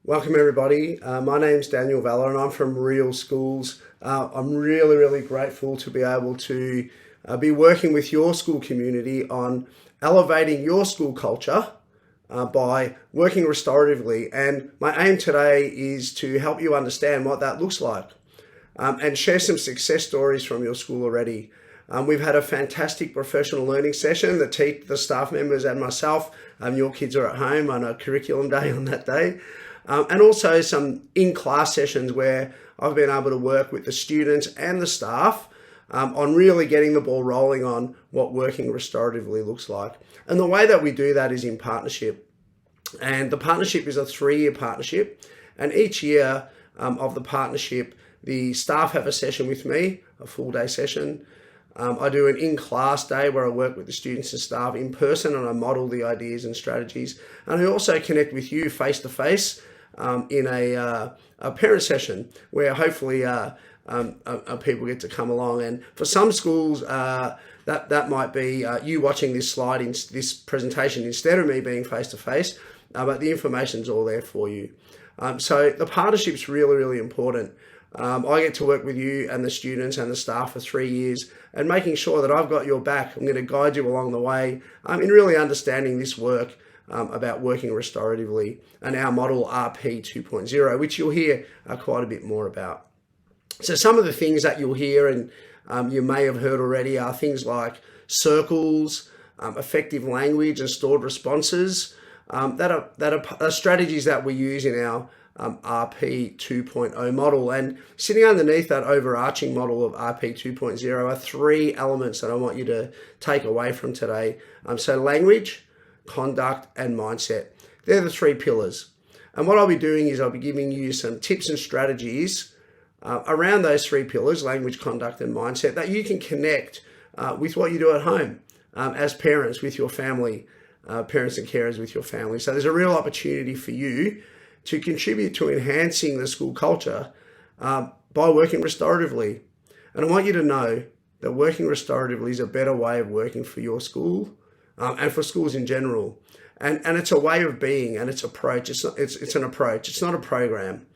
Welcome everybody. My name's Daniel Vella and I'm from Real Schools. I'm really grateful to be able to be working with your school community on elevating your school culture by working restoratively. And my aim today is to help you understand what that looks like and share some success stories from your school already. We've had a fantastic professional learning session that the staff members and myself, your kids are at home on a curriculum day on that day. And also some in-class sessions where I've been able to work with the students and the staff on really getting the ball rolling on what working restoratively looks like. And the way that we do that is in partnership. And the partnership is a 3-year partnership. And each year of the partnership, the staff have a session with me, a full day session. I do an in-class day where I work with the students and staff in person and I model the ideas and strategies. And I also connect with you face-to-face in a parent session where hopefully people get to come along. And for some schools, that might be you watching this slide in this presentation instead of me being face-to-face, but the information's all there for you. So the partnership's really important. I get to work with you and the students and the staff for 3 years and making sure that I've got your back. I'm going to guide you along the way in really understanding this work about working restoratively and our model RP 2.0, which you'll hear quite a bit more about. So some of the things that you'll hear and you may have heard already are things like circles, effective language and stored responses that are strategies that we use in our RP 2.0 model. And sitting underneath that overarching model of RP 2.0 are 3 elements that I want you to take away from today. So language, conduct, and mindset. They're the 3 pillars. And what I'll be doing is I'll be giving you some tips and strategies around those 3 pillars, language, conduct, and mindset, that you can connect with what you do at home as parents with your family, parents and carers with your family. So there's a real opportunity for you to contribute to enhancing the school culture by working restoratively. And I want you to know that working restoratively is a better way of working for your school and for schools in general. And it's a way of being and it's approach. It's an approach. It's not a program.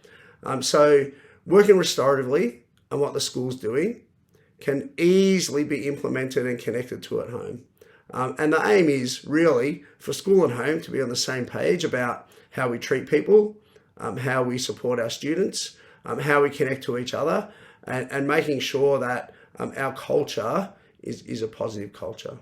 So working restoratively and what the school's doing can easily be implemented and connected to at home. And the aim is really for school and home to be on the same page about how we treat people, how we support our students, how we connect to each other, and making sure that our culture is a positive culture.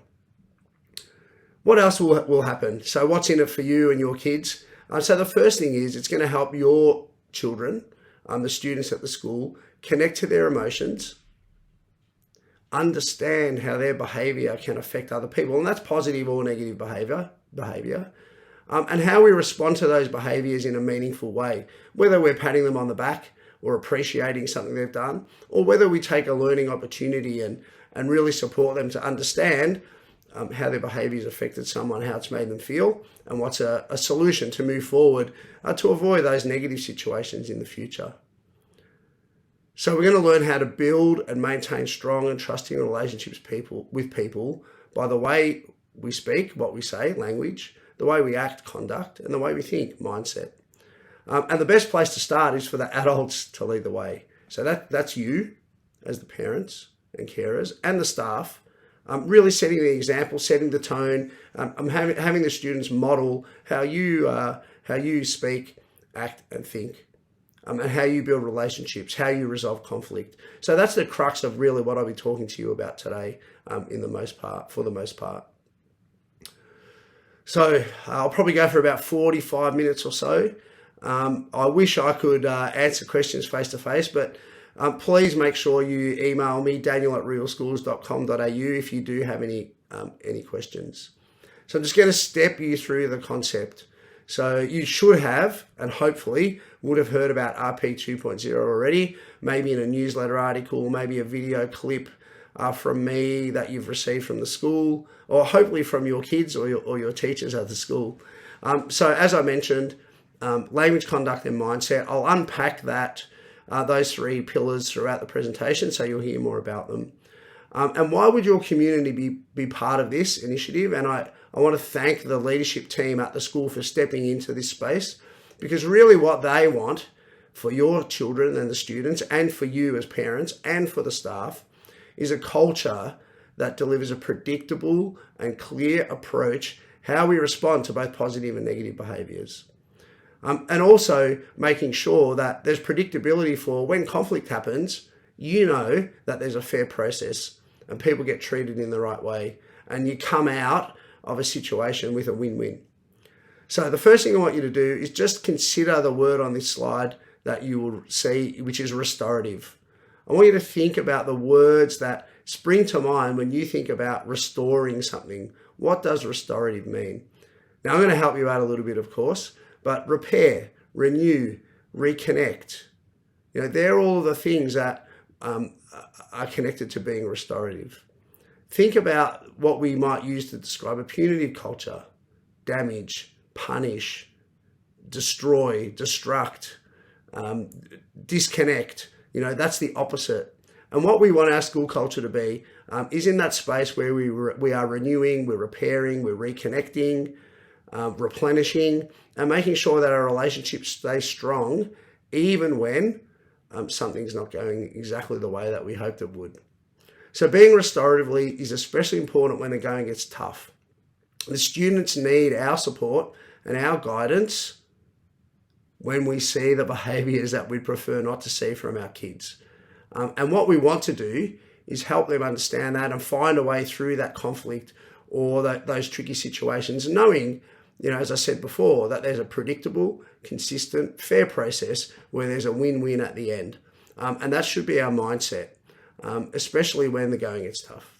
What else will happen? So what's in it for you and your kids? So the first thing is it's going to help your children, the students at the school, connect to their emotions, understand how their behavior can affect other people, and that's positive or negative behavior, and how we respond to those behaviors in a meaningful way, whether we're patting them on the back or appreciating something they've done, or whether we take a learning opportunity and really support them to understand how their behaviors affected someone, how it's made them feel, and what's a solution to move forward to avoid those negative situations in the future. So we're going to learn how to build and maintain strong and trusting relationships with people by the way we speak, what we say, language, the way we act, conduct, and the way we think, mindset. And the best place to start is for the adults to lead the way. So that's you as the parents and carers and the staff, really setting the example, setting the tone, having the students model how you speak, act, and think. And how you build relationships, how you resolve conflict. So that's the crux of really what I'll be talking to you about today, for the most part. So I'll probably go for about 45 minutes or so. I wish I could answer questions face to face, but please make sure you email me, daniel@realschools.com.au, if you do have any questions. So I'm just going to step you through the concept. So you should have, and hopefully would have heard about RP 2.0 already, maybe in a newsletter article, maybe a video clip from me that you've received from the school, or hopefully from your kids or your teachers at the school. So as I mentioned, language, conduct, and mindset, I'll unpack those 3 pillars throughout the presentation, so you'll hear more about them. And why would your community be part of this initiative? And I want to thank the leadership team at the school for stepping into this space Because really what they want for your children and the students, and for you as parents and for the staff, is a culture that delivers a predictable and clear approach how we respond to both positive and negative behaviours. And also making sure that there's predictability for when conflict happens, you know that there's a fair process and people get treated in the right way and you come out of a situation with a win-win. So the first thing I want you to do is just consider the word on this slide that you will see, which is restorative. I want you to think about the words that spring to mind when you think about restoring something. What does restorative mean? Now I'm going to help you out a little bit, of course, but repair, renew, reconnect. They're all the things that are connected to being restorative. Think about what we might use to describe a punitive culture: damage, punish, destroy, destruct, disconnect. That's the opposite. And what we want our school culture to be is in that space where we are renewing, we're repairing, we're reconnecting, replenishing, and making sure that our relationships stay strong even when something's not going exactly the way that we hoped it would. So being restoratively is especially important when the going gets tough. The students need our support and our guidance when we see the behaviours that we'd prefer not to see from our kids. And what we want to do is help them understand that and find a way through that conflict or those tricky situations, knowing, as I said before, that there's a predictable, consistent, fair process where there's a win-win at the end. And that should be our mindset, especially when the going gets tough.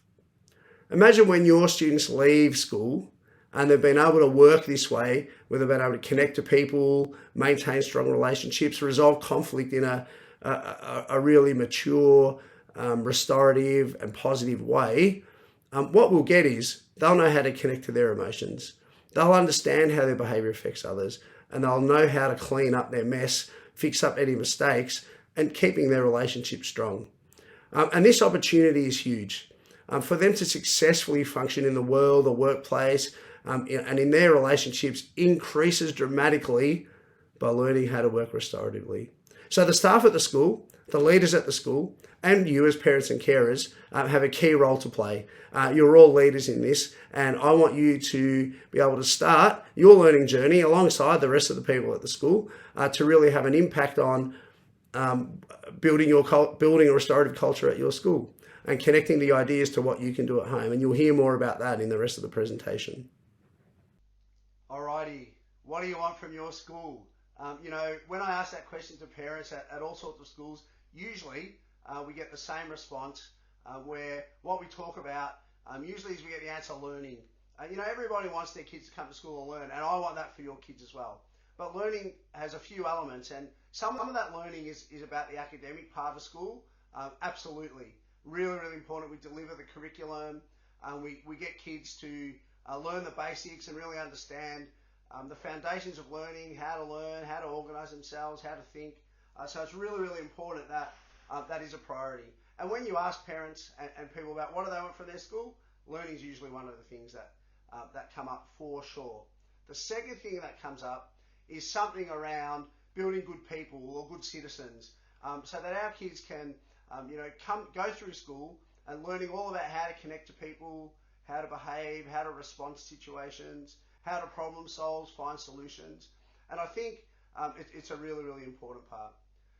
Imagine when your students leave school and they've been able to work this way, where they've been able to connect to people, maintain strong relationships, resolve conflict in a really mature, restorative and positive way. What we'll get is they'll know how to connect to their emotions. They'll understand how their behaviour affects others, and they'll know how to clean up their mess, fix up any mistakes, and keeping their relationship strong. And this opportunity is huge. For them to successfully function in the world, the workplace, and in their relationships increases dramatically by learning how to work restoratively. So the staff at the school, the leaders at the school, and you as parents and carers have a key role to play. You're all leaders in this, and I want you to be able to start your learning journey alongside the rest of the people at the school to really have an impact on building a restorative culture at your school and connecting the ideas to what you can do at home. And you'll hear more about that in the rest of the presentation. Alrighty, what do you want from your school? When I ask that question to parents at all sorts of schools, usually we get the same response where what we talk about usually is we get the answer learning. Everybody wants their kids to come to school and learn, and I want that for your kids as well. But learning has a few elements, and some of that learning is about the academic part of school. Absolutely. Really, really important. We deliver the curriculum. We get kids to learn the basics and really understand the foundations of learning, how to learn, how to organise themselves, how to think. So it's really, really important that that is a priority. And when you ask parents and people about what do they want from their school, learning is usually one of the things that come up for sure. The second thing that comes up is something around building good people or good citizens, so that our kids can go through school and learning all about how to connect to people, how to behave, how to respond to situations, how to problem solve, find solutions. And I think it's a really, really important part.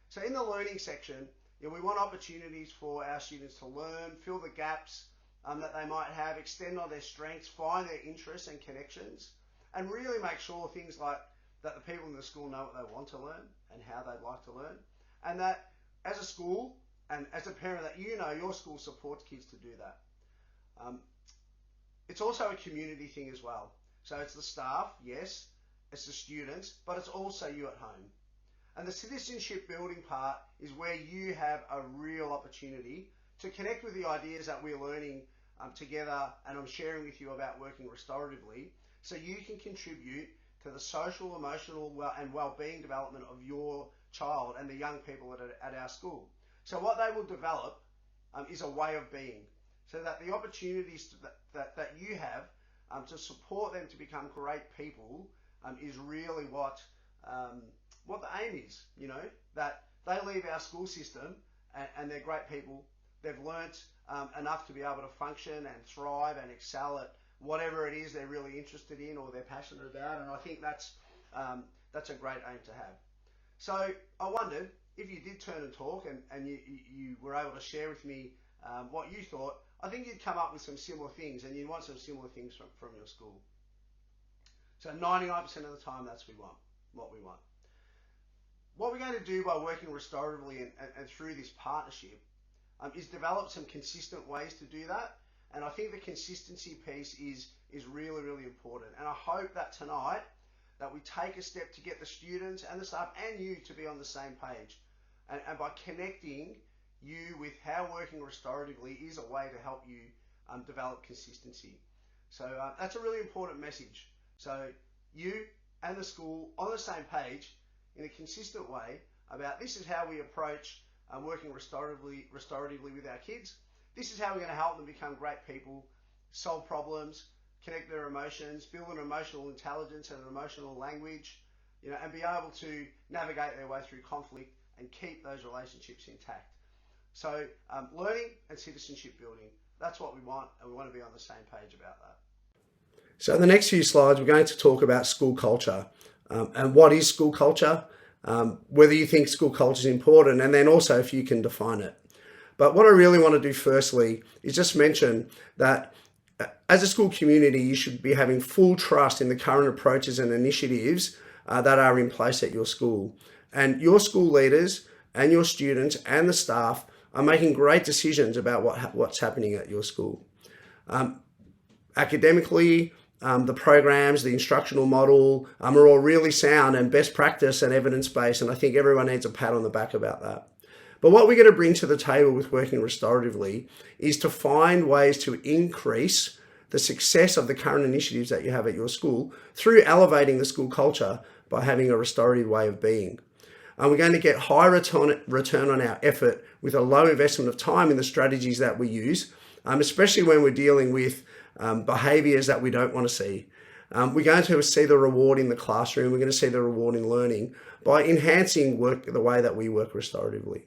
So in the learning section, we want opportunities for our students to learn, fill the gaps that they might have, extend on their strengths, find their interests and connections, and really make sure things like that the people in the school know what they want to learn and how they'd like to learn, and that as a school and as a parent that your school supports kids to do that. It's also a community thing as well. So it's the staff, yes, it's the students, but it's also you at home. And the citizenship building part is where you have a real opportunity to connect with the ideas that we're learning together, and I'm sharing with you about working restoratively, so you can contribute to the social, emotional, and well-being development of your child and the young people at our school. So what they will develop is a way of being, so that the opportunities that you have to support them to become great people is really what what the aim is, that they leave our school system and they're great people. They've learnt enough to be able to function and thrive and excel at whatever it is they're really interested in or they're passionate about, and I think that's a great aim to have. So I wondered if you did turn and talk and you were able to share with me what you thought, I think you'd come up with some similar things, and you want some similar things from your school. So 99% of the time, that's what we want. What we're going to do by working restoratively and through this partnership is develop some consistent ways to do that. And I think the consistency piece is really, really important. And I hope that tonight that we take a step to get the students and the staff and you to be on the same page. And by connecting you with how working restoratively is a way to help you develop consistency. So that's a really important message. So you and the school on the same page in a consistent way about this is how we approach working restoratively with our kids. This is how we're going to help them become great people, solve problems, connect their emotions, build an emotional intelligence and an emotional language, and be able to navigate their way through conflict and keep those relationships intact. So learning and citizenship building, that's what we want, and we want to be on the same page about that. So in the next few slides, we're going to talk about school culture and what is school culture, whether you think school culture is important, and then also if you can define it. But what I really want to do firstly is just mention that as a school community, you should be having full trust in the current approaches and initiatives that are in place at your school. And your school leaders and your students and the staff are making great decisions about what's happening at your school. Academically, the programs, the instructional model are all really sound and best practice and evidence-based, and I think everyone needs a pat on the back about that. But what we're going to bring to the table with working restoratively is to find ways to increase the success of the current initiatives that you have at your school through elevating the school culture by having a restorative way of being. And we're going to get high return on our effort with a low investment of time in the strategies that we use, especially when we're dealing with behaviours that we don't want to see. We're going to see the reward in the classroom. We're going to see the reward in learning by enhancing the way that we work restoratively.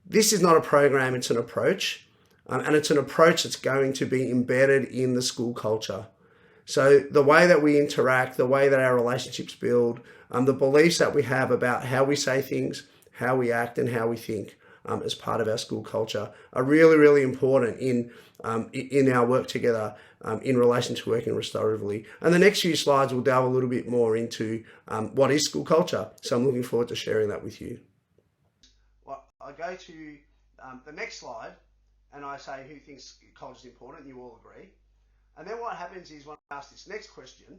This is not a program, it's an approach. And it's an approach that's going to be embedded in the school culture. So the way that we interact, the way that our relationships build, the beliefs that we have about how we say things, how we act and how we think as part of our school culture are really, really important in our work together in relation to working restoratively. And the next few slides will delve a little bit more into what is school culture. So I'm looking forward to sharing that with you. Well, I go to the next slide and I say who thinks culture is important, and you all agree. And then what happens is when I ask this next question,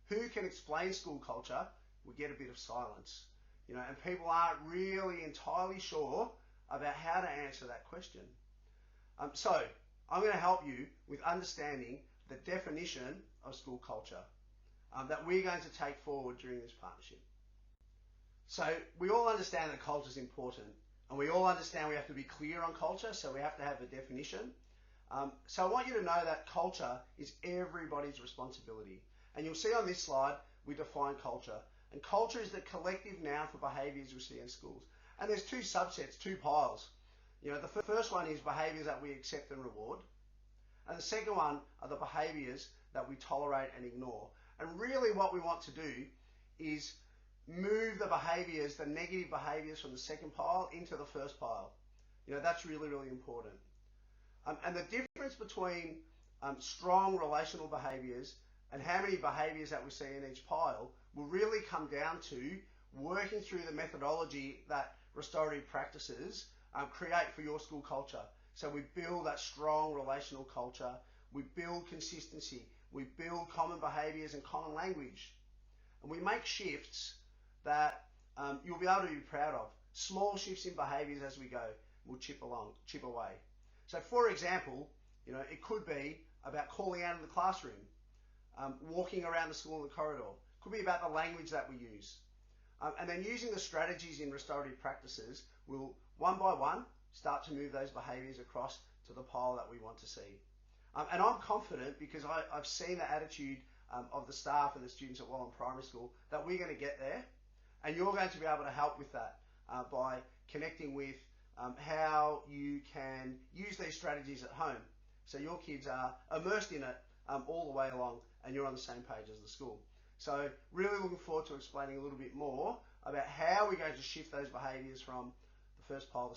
who can explain school culture, we get a bit of silence. And people aren't really entirely sure about how to answer that question. So I'm going to help you with understanding the definition of school culture that we're going to take forward during this partnership. So we all understand that culture is important, and we all understand we have to be clear on culture, so we have to have a definition. So I want you to know that culture is everybody's responsibility. And you'll see on this slide, we define culture. And culture is the collective noun for behaviours we see in schools. And there's two subsets, two piles. The first one is behaviours that we accept and reward. And the second one are the behaviours that we tolerate and ignore. And really what we want to do is move the behaviours, the negative behaviours from the second pile into the first pile. That's really, really important. And the difference between strong relational behaviours and how many behaviours that we see in each pile will really come down to working through the methodology that Restorative Practices create for your school culture. So we build that strong relational culture, we build consistency, we build common behaviours and common language. And we make shifts that you'll be able to be proud of. Small shifts in behaviours as we go will chip away. So for example, it could be about calling out in the classroom, walking around the school in the corridor. It could be about the language that we use. And then using the strategies in restorative practices, we'll one by one start to move those behaviours across to the pile that we want to see. And I'm confident because I've seen the attitude of the staff and the students at Vella Primary School that we're going to get there. And you're going to be able to help with that by connecting with how you can use these strategies at home. So your kids are immersed in it all the way along, and you're on the same page as the school. So really looking forward to explaining a little bit more about how we're going to shift those behaviours from the first pile to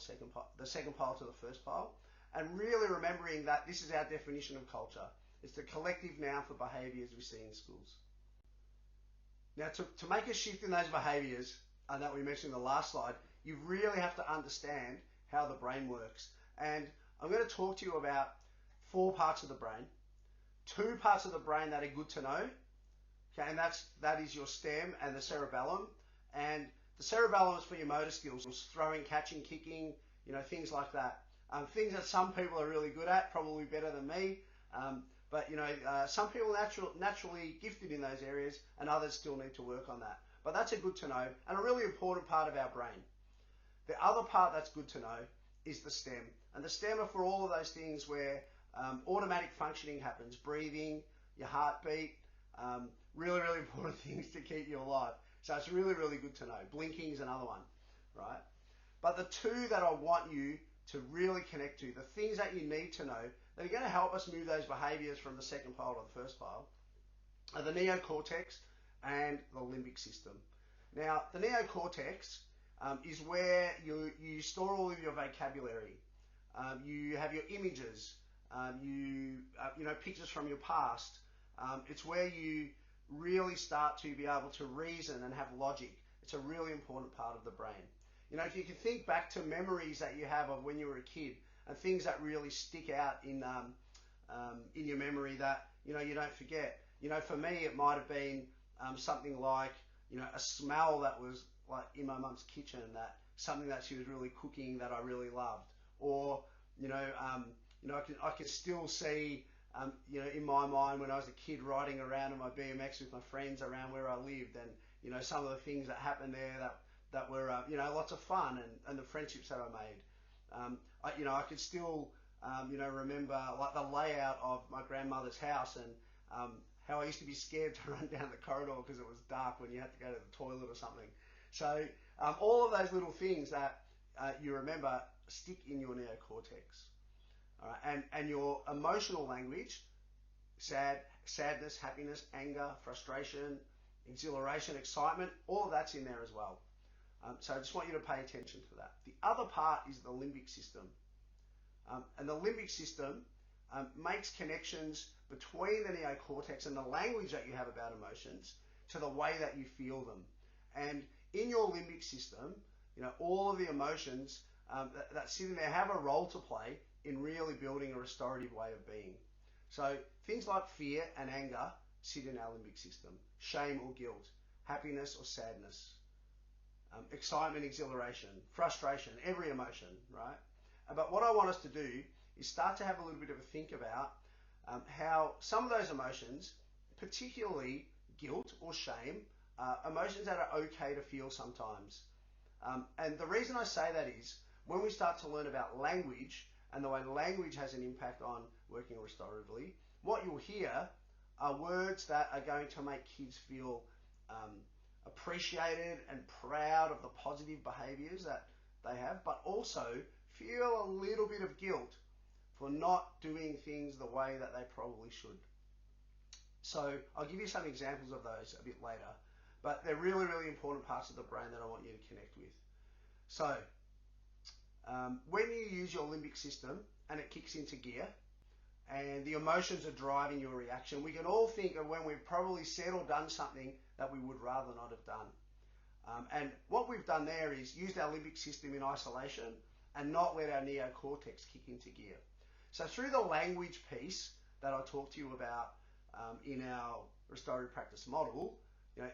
the second pile to the first pile, and really remembering that this is our definition of culture. It's the collective noun for behaviours we see in schools. Now, to make a shift in those behaviours that we mentioned in the last slide, you really have to understand how the brain works. And I'm going to talk to you about 4 parts of the brain. 2 parts of the brain that are good to know, okay, and that is your stem and the cerebellum. And the cerebellum is for your motor skills, throwing, catching, kicking, things like that. Things that some people are really good at, probably better than me. But some people are naturally gifted in those areas, and others still need to work on that. But that's a good to know and a really important part of our brain. The other part that's good to know is the stem. And the stem are for all of those things where automatic functioning happens, breathing, your heartbeat, really, really important things to keep you alive. So it's really, really good to know. Blinking is another one, right? But the 2 that I want you to really connect to, the things that you need to know that are going to help us move those behaviours from the second pile to the first pile, are the neocortex and the limbic system. Now, the neocortex is where you store all of your vocabulary. You have your images, pictures from your past. It's where you really start to be able to reason and have logic. It's a really important part of the brain. If you can think back to memories that you have of when you were a kid and things that really stick out in your memory that you don't forget. For me, it might have been something like a smell that was like in my mum's kitchen, that something that she was really cooking that I really loved, or I can still see in my mind when I was a kid riding around on my BMX with my friends around where I lived, and some of the things that happened there that were lots of fun, and the friendships that I made. I could still remember like the layout of my grandmother's house, and how I used to be scared to run down the corridor because it was dark when you had to go to the toilet or something. So all of those little things that you remember stick in your neocortex. All right, and your emotional language, sadness, happiness, anger, frustration, exhilaration, excitement, all of that's in there as well. So I just want you to pay attention to that. The other part is the limbic system. And the limbic system makes connections between the neocortex and the language that you have about emotions to the way that you feel them. And in your limbic system, all of the emotions that sit in there have a role to play in really building a restorative way of being. So things like fear and anger sit in our limbic system. Shame or guilt, happiness or sadness, excitement, exhilaration, frustration, every emotion, right? But what I want us to do is start to have a little bit of a think about how some of those emotions, particularly guilt or shame, emotions that are okay to feel sometimes. And the reason I say that is when we start to learn about language and the way language has an impact on working restoratively, what you'll hear are words that are going to make kids feel appreciated and proud of the positive behaviours that they have, but also feel a little bit of guilt for not doing things the way that they probably should. So I'll give you some examples of those a bit later, but they're really, really important parts of the brain that I want you to connect with. So when you use your limbic system and it kicks into gear and the emotions are driving your reaction, we can all think of when we've probably said or done something that we would rather not have done. And what we've done there is used our limbic system in isolation and not let our neocortex kick into gear. So through the language piece that I talked to you about in our restorative practice model,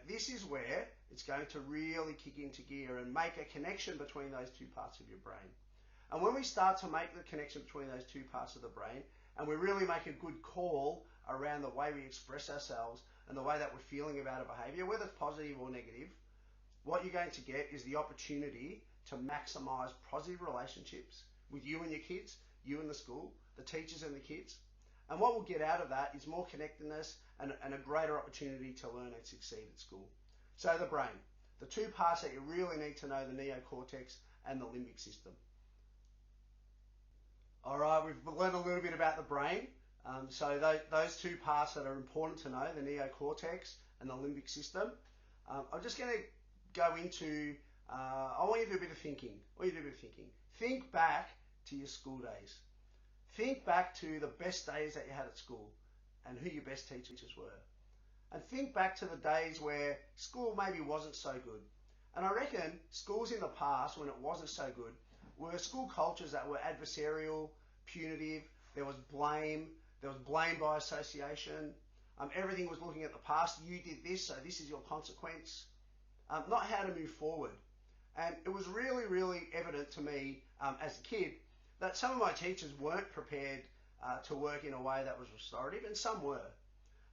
this is where it's going to really kick into gear and make a connection between those 2 parts of your brain. And when we start to make the connection between those 2 parts of the brain, and we really make a good call around the way we express ourselves and the way that we're feeling about a behaviour, whether it's positive or negative, what you're going to get is the opportunity to maximise positive relationships with you and your kids, you and the school, the teachers and the kids. And what we'll get out of that is more connectedness and a greater opportunity to learn and succeed at school. So the brain. The two parts that you really need to know, the neocortex and the limbic system. All right, we've learned a little bit about the brain. So those two parts that are important to know, the neocortex and the limbic system. I'm just going to go into, I want you to do a bit of thinking. Think back to your school days. Think back to the best days that you had at school and who your best teachers were. And think back to the days where school maybe wasn't so good. And I reckon schools in the past, when it wasn't so good, were school cultures that were adversarial, punitive. There was blame by association. Everything was looking at the past. You did this, so this is your consequence. Not how to move forward. And it was really, really evident to me as a kid that some of my teachers weren't prepared to work in a way that was restorative, and some were.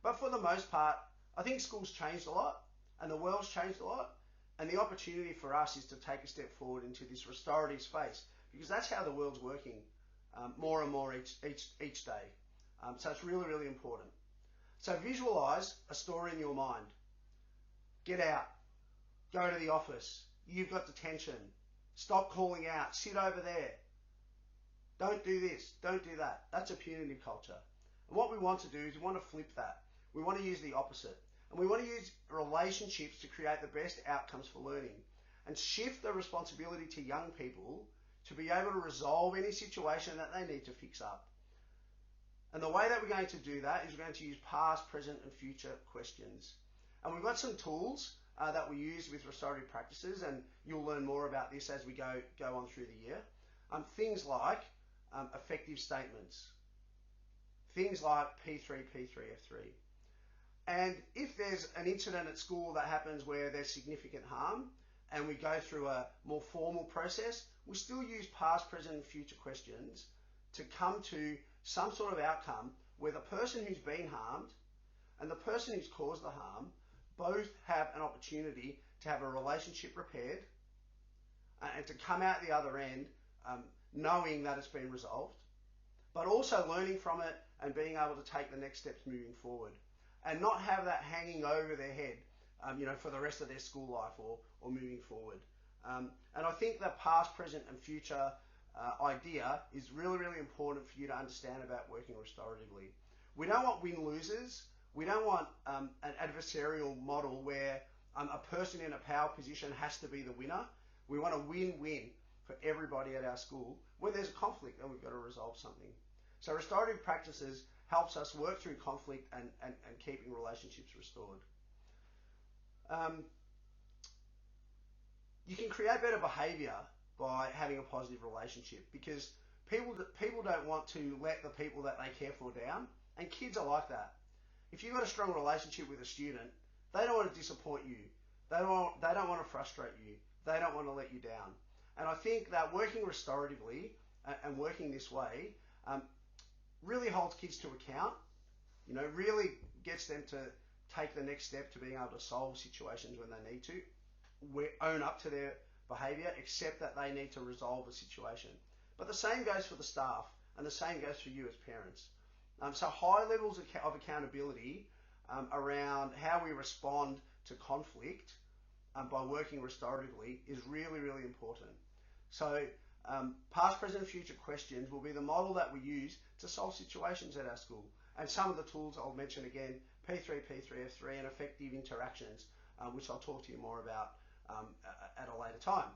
But for the most part, I think schools changed a lot, and the world's changed a lot, and the opportunity for us is to take a step forward into this restorative space, because that's how the world's working more and more each day. So it's really, really important. So visualize a story in your mind. Get out. Go to the office. You've got detention. Stop calling out. Sit over there. Don't do this. Don't do that. That's a punitive culture. And what we want to do is we want to flip that. We want to use the opposite. And we want to use relationships to create the best outcomes for learning and shift the responsibility to young people to be able to resolve any situation that they need to fix up. And the way that we're going to do that is we're going to use past, present and future questions. And we've got some tools that we use with restorative practices, and you'll learn more about this as we go on through the year. Things like effective statements. Things like P3, P3, F3. And if there's an incident at school that happens where there's significant harm and we go through a more formal process, we still use past, present and future questions to come to some sort of outcome where the person who's been harmed and the person who's caused the harm both have an opportunity to have a relationship repaired and to come out the other end knowing that it's been resolved, but also learning from it and being able to take the next steps moving forward and not have that hanging over their head for the rest of their school life or moving forward. And I think that past, present and future idea is really, really important for you to understand about working restoratively. We don't want win-losers. We don't want an adversarial model where a person in a power position has to be the winner. We want a win-win for everybody at our school when there's a conflict and we've got to resolve something. So restorative practices helps us work through conflict and keeping relationships restored. You can create better behaviour by having a positive relationship, because people don't want to let the people that they care for down, and kids are like that. If you've got a strong relationship with a student, they don't want to disappoint you. They don't want to frustrate you. They don't want to let you down. And I think that working restoratively and working this way really holds kids to account, really gets them to take the next step to being able to solve situations when they need to, own up to their behaviour, accept that they need to resolve a situation. But the same goes for the staff, and the same goes for you as parents. So high levels of accountability around how we respond to conflict by working restoratively is really, really important. So past, present, future questions will be the model that we use to solve situations at our school. And some of the tools I'll mention again, P3, P3, F3 and effective interactions, which I'll talk to you more about at a later time.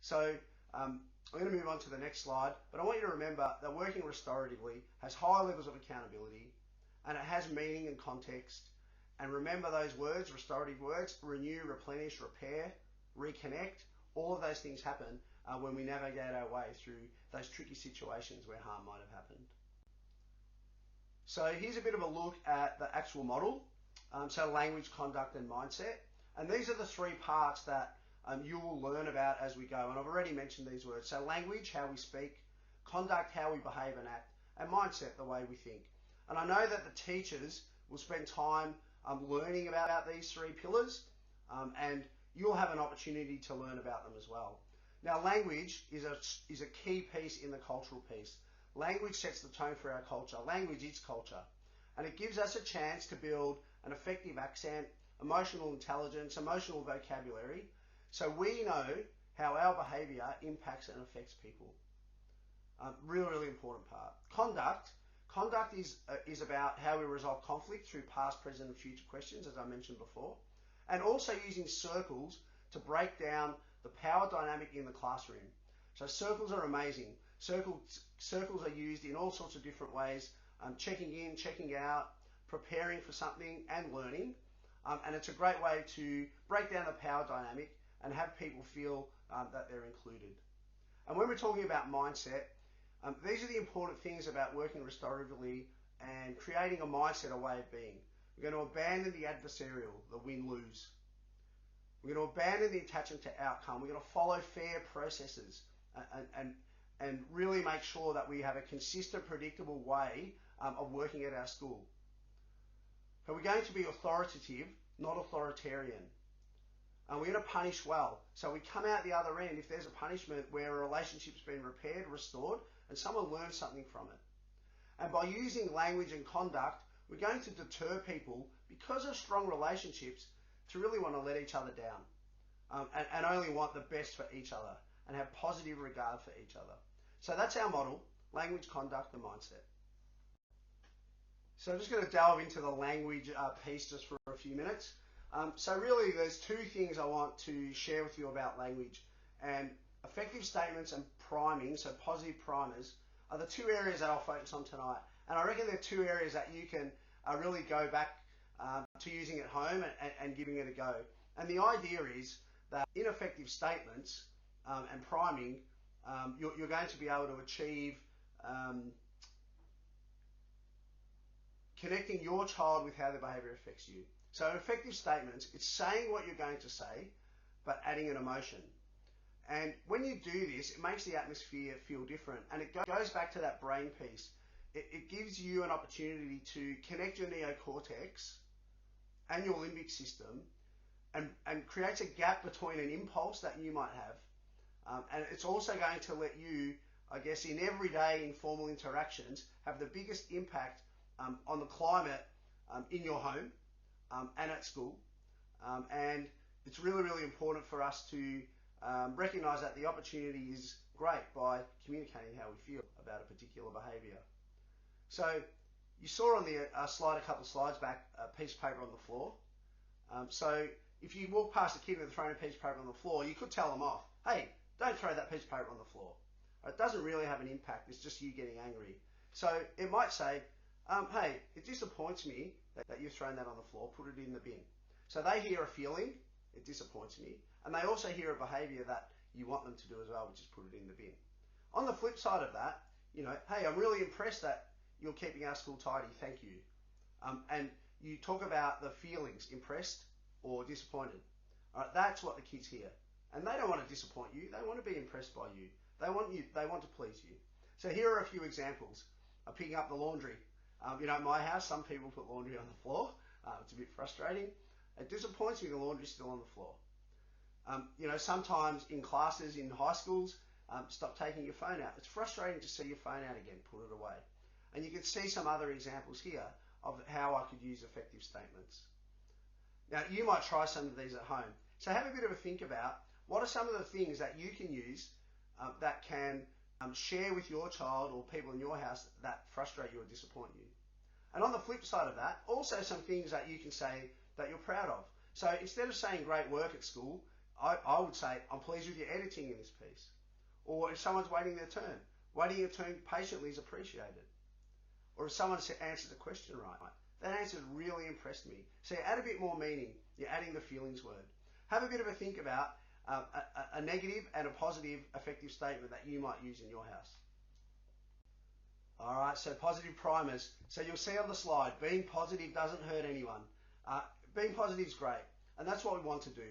So I'm going to move on to the next slide, but I want you to remember that working restoratively has high levels of accountability and it has meaning and context. And remember those words, restorative words: renew, replenish, repair, reconnect. All of those things happen when we navigate our way through those tricky situations where harm might have happened. So here's a bit of a look at the actual model. So language, conduct and mindset. And these are the three parts that you will learn about as we go. And I've already mentioned these words. So language, how we speak; conduct, how we behave and act; and mindset, the way we think. And I know that the teachers will spend time learning about these three pillars, and you'll have an opportunity to learn about them as well. Now, language is a key piece in the cultural piece. Language sets the tone for our culture. Language is culture. And it gives us a chance to build an effective accent, emotional intelligence, emotional vocabulary, So we know how our behaviour impacts and affects people. Really important part. Conduct is about how we resolve conflict through past, present and future questions, as I mentioned before, and also using circles to break down the power dynamic in the classroom. So circles are amazing. Circles are used in all sorts of different ways, checking in, checking out, preparing for something and learning. And it's a great way to break down the power dynamic and have people feel that they're included. And when we're talking about mindset, these are the important things about working restoratively and creating a mindset, a way of being. We're going to abandon the adversarial, the win-lose. We're going to abandon the attachment to outcome. We're going to follow fair processes and really make sure that we have a consistent, predictable way of working at our school. So we're going to be authoritative, not authoritarian. And we're going to punish well. So we come out the other end if there's a punishment where a relationship's been repaired, restored, and someone learns something from it. And by using language and conduct, we're going to deter people, because of strong relationships, to really want to let each other down and only want the best for each other and have positive regard for each other. So that's our model: language, conduct, and mindset. So I'm just going to delve into the language piece just for a few minutes. So really there's two things I want to share with you about language. And effective statements and priming, so positive primers, are the two areas that I'll focus on tonight. And I reckon they're two areas that you can really go back to using at home and giving it a go. And the idea is that in effective statements and priming, you're going to be able to achieve connecting your child with how their behaviour affects you. So effective statements, it's saying what you're going to say, but adding an emotion. And when you do this, it makes the atmosphere feel different. And it goes back to that brain piece. It gives you an opportunity to connect your neocortex and your limbic system and creates a gap between an impulse that you might have. And it's also going to let you, I guess, in everyday informal interactions, have the biggest impact on the climate in your home and at school. And it's really, really important for us to recognise that the opportunity is great by communicating how we feel about a particular behaviour. So you saw on the slide a couple of slides back a piece of paper on the floor. So if you walk past a kid and they're throwing a piece of paper on the floor, you could tell them off. Hey, don't throw that piece of paper on the floor. It doesn't really have an impact. It's just you getting angry. So it might say, hey, it disappoints me that you've thrown that on the floor. Put it in the bin. So they hear a feeling, it disappoints me, and they also hear a behaviour that you want them to do as well, which is put it in the bin. On the flip side of that, hey, I'm really impressed that you're keeping our school tidy. Thank you. And you talk about the feelings, impressed or disappointed. All right, that's what the kids hear. And they don't want to disappoint you. They want to be impressed by you. They want to please you. So here are a few examples of picking up the laundry. At my house, some people put laundry on the floor. It's a bit frustrating. It disappoints me the laundry's still on the floor. Sometimes in classes, in high schools, stop taking your phone out. It's frustrating to see your phone out again. Put it away. And you can see some other examples here of how I could use effective statements. Now, you might try some of these at home. So have a bit of a think about what are some of the things that you can use that can share with your child or people in your house that frustrate you or disappoint you. And on the flip side of that, also some things that you can say that you're proud of. So instead of saying great work at school, I would say, I'm pleased with your editing in this piece. Or if someone's waiting their turn, waiting your turn patiently is appreciated. Or if someone answers a question right, that answer really impressed me. So you add a bit more meaning, you're adding the feelings word. Have a bit of a think about a negative and a positive effective statement that you might use in your house. All right, so positive primers. So you'll see on the slide, being positive doesn't hurt anyone. Being positive is great, and that's what we want to do.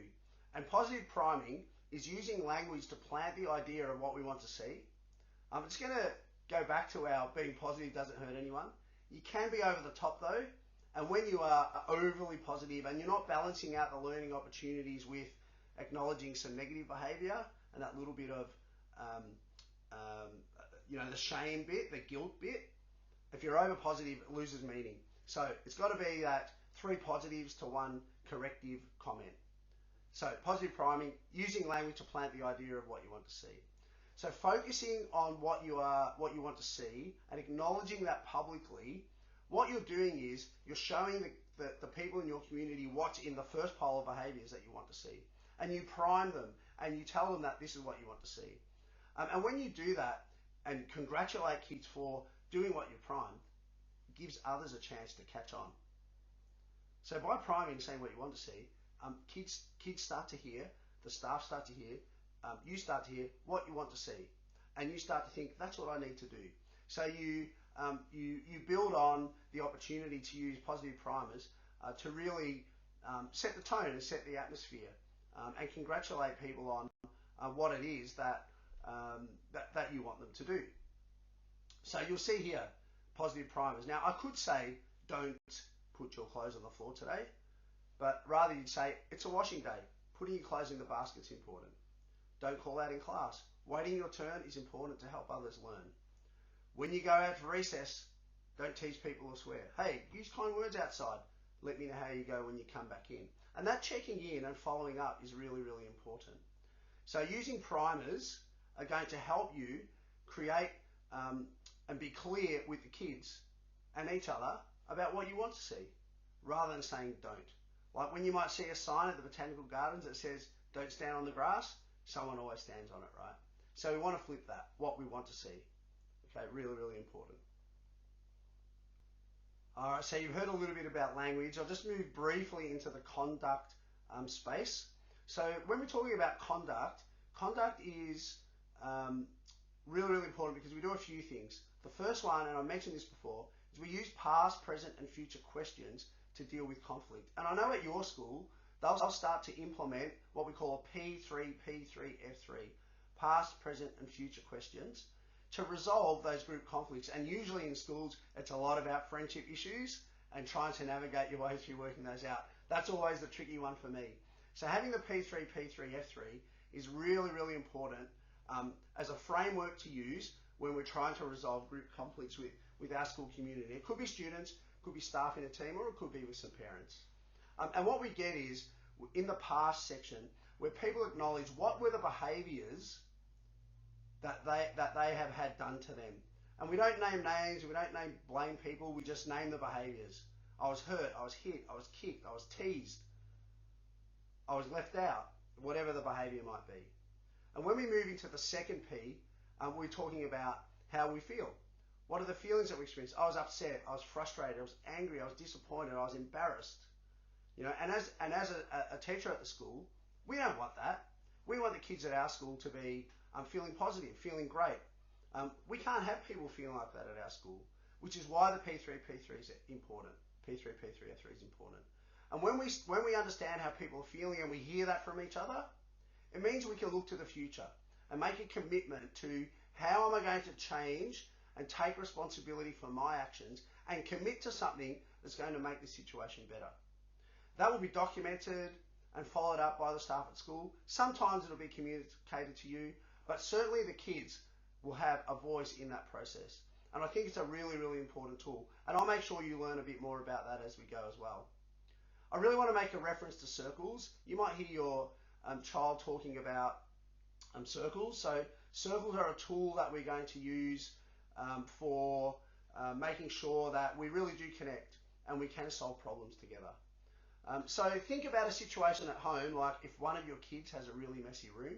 And positive priming is using language to plant the idea of what we want to see. It's going to go back to our being positive doesn't hurt anyone. You can be over the top though, and when you are overly positive and you're not balancing out the learning opportunities with acknowledging some negative behaviour and that little bit of the shame bit, the guilt bit, if you're over positive, it loses meaning. So it's got to be that 3 positives to 1 corrective comment. So positive priming, using language to plant the idea of what you want to see. So focusing on what you want to see and acknowledging that publicly, what you're doing is you're showing the people in your community what's in the first pile of behaviours that you want to see. And you prime them and you tell them that this is what you want to see. And when you do that and congratulate kids for doing what you primed, it gives others a chance to catch on. So by priming and saying what you want to see, kids start to hear, the staff start to hear, you start to hear what you want to see, and you start to think that's what I need to do. So you build on the opportunity to use positive primers to really set the tone and set the atmosphere, and congratulate people on what it is that you want them to do. So you'll see here positive primers. Now I could say don't put your clothes on the floor today, but rather you'd say it's a washing day. Putting your clothes in the basket's important. Don't call out in class. Waiting your turn is important to help others learn. When you go out for recess, don't tease people or swear. Hey, use kind words outside. Let me know how you go when you come back in. And that checking in and following up is really, really important. So using primers are going to help you create and be clear with the kids and each other about what you want to see, rather than saying don't. Like when you might see a sign at the botanical gardens that says don't stand on the grass, someone always stands on it, right? So we want to flip that, what we want to see. Okay, really, really important. All right, so you've heard a little bit about language. I'll just move briefly into the conduct space. So when we're talking about conduct is really, really important because we do a few things. The first one, and I mentioned this before, is we use past, present, and future questions to deal with conflict. And I know at your school, they'll start to implement what we call a P3, F3, past, present, and future questions to resolve those group conflicts. And usually in schools, it's a lot about friendship issues and trying to navigate your way through working those out. That's always the tricky one for me. So having the P3, F3 is really, really important as a framework to use when we're trying to resolve group conflicts with our school community. It could be students, could be staff in a team, or it could be with some parents. And what we get is, in the past section, where people acknowledge what were the behaviours that they have had done to them. And we don't name names, we don't blame people, we just name the behaviours. I was hurt, I was hit, I was kicked, I was teased, I was left out, whatever the behaviour might be. And when we move into the second P, we're talking about how we feel. What are the feelings that we experience? I was upset, I was frustrated, I was angry, I was disappointed, I was embarrassed. You know, and as a teacher at the school, we don't want that. We want the kids at our school to be feeling positive, feeling great. We can't have people feeling like that at our school, which is why the P3 is important. P3, F3 is important. And when we understand how people are feeling and we hear that from each other, it means we can look to the future and make a commitment to how am I going to change and take responsibility for my actions and commit to something that's going to make the situation better. That will be documented and followed up by the staff at school. Sometimes it'll be communicated to you, but certainly the kids will have a voice in that process. And I think it's a really, really important tool. And I'll make sure you learn a bit more about that as we go as well. I really want to make a reference to circles. You might hear your child talking about circles. So circles are a tool that we're going to use for making sure that we really do connect and we can solve problems together. So think about a situation at home, like if one of your kids has a really messy room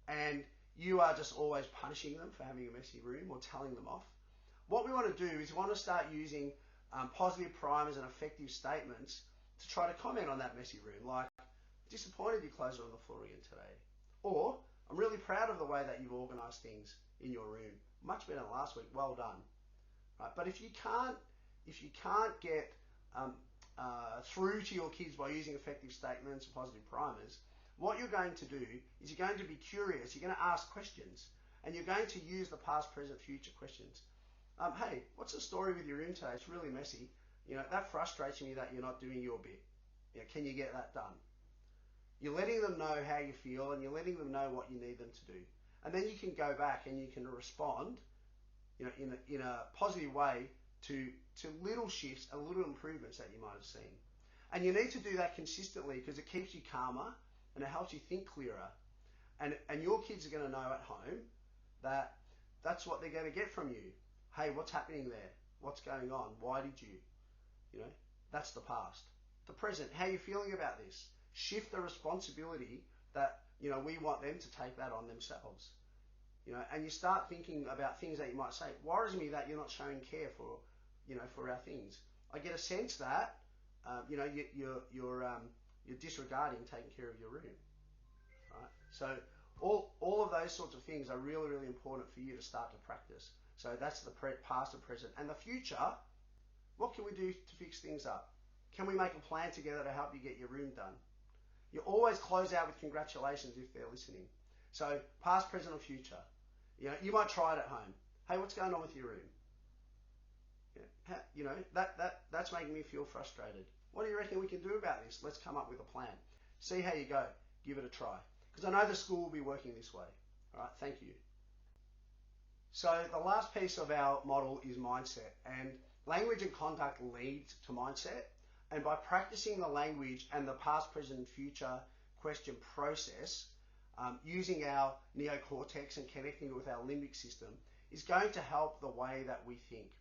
and you are just always punishing them for having a messy room or telling them off. What we want to do is we want to start using positive primers and effective statements to try to comment on that messy room, like, disappointed your clothes are on the floor again today. Or, I'm really proud of the way that you've organised things in your room. Much better than last week, well done. Right? But if you can't get through to your kids by using effective statements and positive primers, what you're going to do is you're going to be curious, you're going to ask questions, and you're going to use the past, present, future questions. Hey, what's the story with your room today? It's really messy. You know, that frustrates me that you're not doing your bit. You know, can you get that done? You're letting them know how you feel and you're letting them know what you need them to do. And then you can go back and you can respond, you know, in a positive way to little shifts and little improvements that you might have seen. And you need to do that consistently because it keeps you calmer and it helps you think clearer. And your kids are going to know at home that that's what they're going to get from you. Hey, what's happening there? What's going on? Why did you? That's the past. The present, how are you feeling about this? Shift the responsibility that, we want them to take that on themselves. And you start thinking about things that you might say, worries me that you're not showing care for our things. I get a sense that, you're disregarding taking care of your room. Right? So all of those sorts of things are really, really important for you to start to practice. So that's the past and present. And the future, what can we do to fix things up? Can we make a plan together to help you get your room done? You always close out with congratulations if they're listening. So past, present, or future. You might try it at home. Hey, what's going on with your room? That's making me feel frustrated. What do you reckon we can do about this? Let's come up with a plan. See how you go. Give it a try. Because I know the school will be working this way. All right, thank you. So the last piece of our model is mindset. And language and conduct leads to mindset. And by practicing the language and the past, present, and future question process, using our neocortex and connecting it with our limbic system is going to help the way that we think.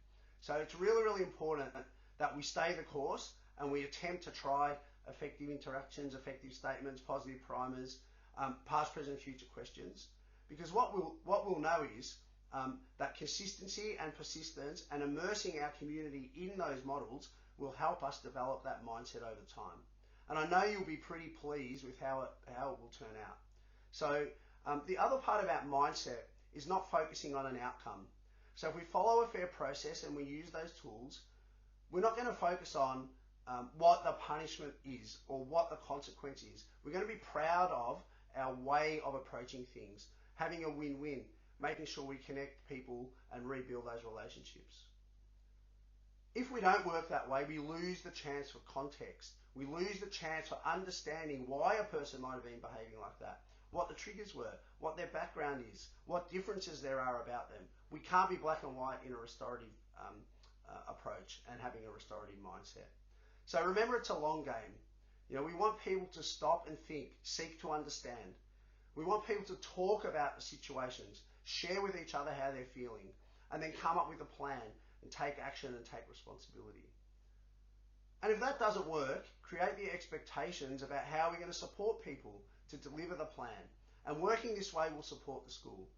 So it's really, really important that we stay the course and we attempt to try effective interactions, effective statements, positive primers, past, present, future questions. Because what we'll know is that consistency and persistence and immersing our community in those models will help us develop that mindset over time. And I know you'll be pretty pleased with how it will turn out. So the other part about mindset is not focusing on an outcome. So if we follow a fair process and we use those tools, we're not going to focus on what the punishment is or what the consequence is. We're going to be proud of our way of approaching things, having a win-win, making sure we connect people and rebuild those relationships. If we don't work that way, we lose the chance for context. We lose the chance for understanding why a person might have been behaving like that, what the triggers were, what their background is, what differences there are about them. We can't be black and white in a restorative approach and having a restorative mindset. So remember, it's a long game. We want people to stop and think, seek to understand. We want people to talk about the situations, share with each other how they're feeling, and then come up with a plan and take action and take responsibility. And if that doesn't work, create the expectations about how we're going to support people to deliver the plan. And working this way will support the school.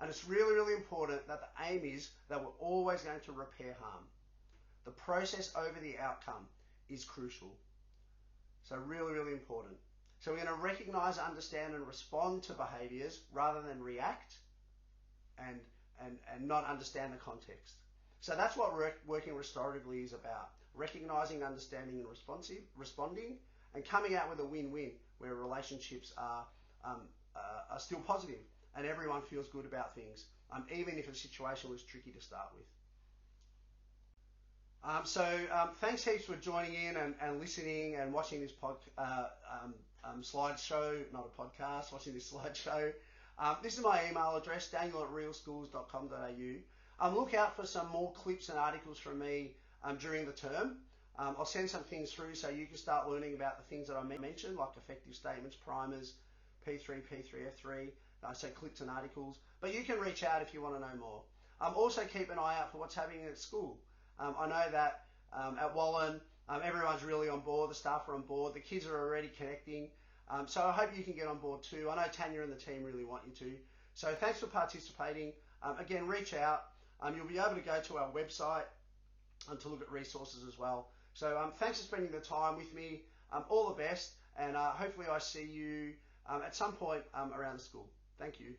And it's really, really important that the aim is that we're always going to repair harm. The process over the outcome is crucial. So really, really important. So we're going to recognize, understand, and respond to behaviours rather than react and not understand the context. So that's what working restoratively is about. Recognizing, understanding, and responding, and coming out with a win-win where relationships are still positive and everyone feels good about things, even if a situation was tricky to start with. Thanks heaps for joining in and listening and watching this slideshow, not a podcast, watching this slideshow. This is my email address, daniel@realschools.com.au. Look out for some more clips and articles from me during the term. I'll send some things through so you can start learning about the things that I mentioned, like effective statements, primers, P3, P3, F3, so clips and articles. But you can reach out if you want to know more. Also keep an eye out for what's happening at school. I know that at Wallen, everyone's really on board, the staff are on board, the kids are already connecting. So I hope you can get on board too. I know Tanya and the team really want you to. So thanks for participating. Again, reach out. You'll be able to go to our website to look at resources as well. So thanks for spending the time with me. All the best, and hopefully I see you at some point around the school. Thank you.